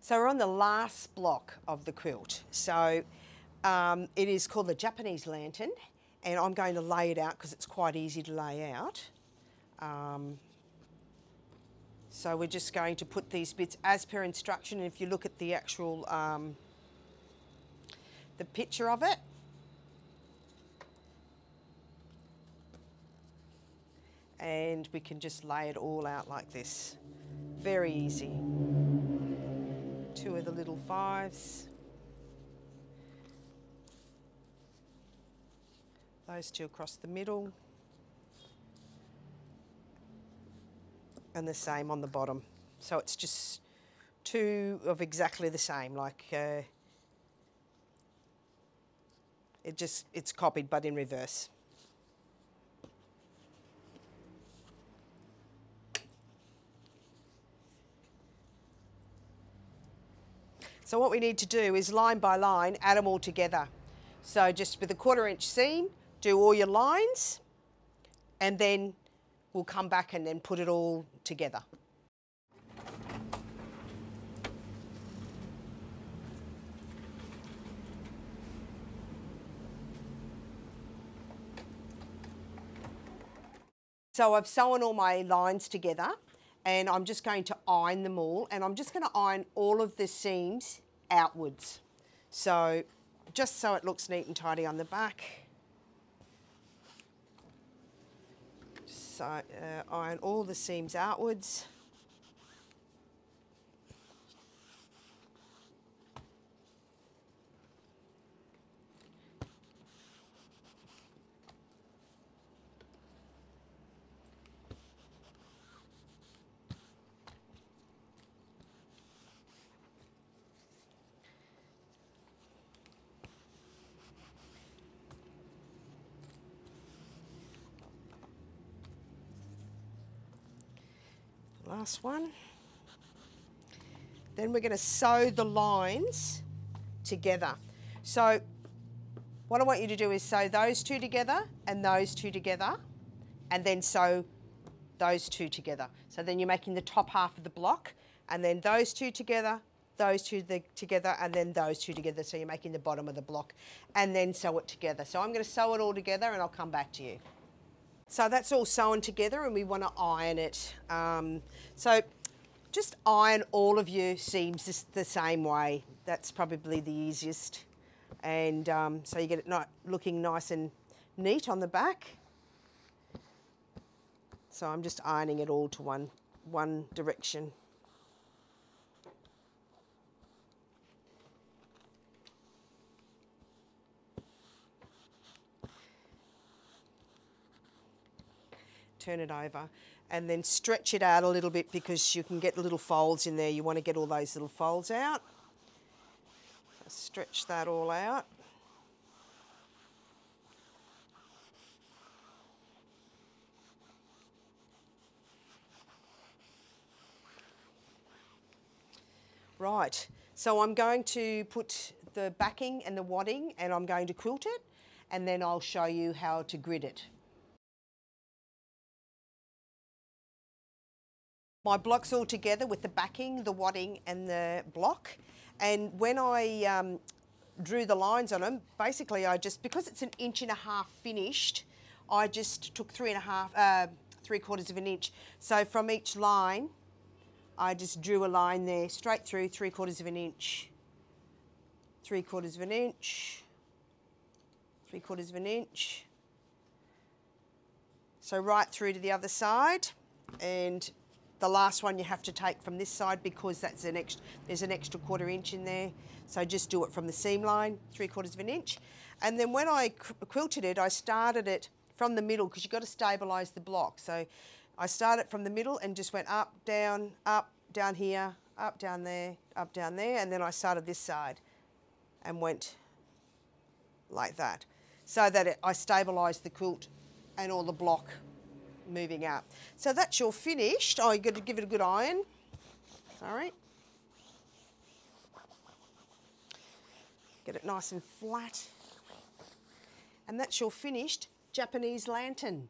So we're on the last block of the quilt. So it is called the Japanese lantern, and I'm going to lay it out because it's quite easy to lay out. So we're just going to put these bits as per instruction. And if you look at the actual the picture of it, and we can just lay it all out like this. Very easy. 2 of the little 5s. Those 2 across the middle. And the same on the bottom. So it's just 2 of exactly the same, like it's copied but in reverse. So what we need to do is line by line, add them all together. So just with a 1/4 inch seam, do all your lines, and then we'll come back and then put it all together. So I've sewn all my lines together, and I'm just going to iron them all, and I'm just going to iron all of the seams outwards. So just so it looks neat and tidy on the back. So iron all the seams outwards. Last one. Then we're going to sew the lines together. So what I want you to do is sew those 2 together and those 2 together, and then sew those 2 together. So then you're making the top half of the block, and then those 2 together, those 2 together, and then those 2 together. So you're making the bottom of the block, and then sew it together. So I'm going to sew it all together and I'll come back to you. So that's all sewn together, and we want to iron it. So just iron all of your seams just the same way. That's probably the easiest. And so you get it looking nice and neat on the back. So I'm just ironing it all to one direction. Turn it over and then stretch it out a little bit, because you can get little folds in there. You want to get all those little folds out. Stretch that all out. Right, so I'm going to put the backing and the wadding, and I'm going to quilt it, and then I'll show you how to grid it. My block's all together with the backing, the wadding and the block. And when I drew the lines on them, basically I just, because it's 1.5 inches finished, I just took 3/4 of an inch. So from each line, I just drew a line there, straight through, 3/4 of an inch, 3/4 of an inch, 3/4 of an inch. So right through to the other side, and the last one you have to take from this side, because that's there's an extra 1/4 inch in there. So just do it from the seam line, 3/4 of an inch. And then when I quilted it, I started it from the middle, because you've got to stabilise the block. So I started from the middle and just went up, down here, up, down there, and then I started this side and went like that, so that I stabilised the quilt and all the block moving out. So that's your finished. Oh, you've got to give it a good iron. Sorry. Get it nice and flat. And that's your finished Japanese lantern.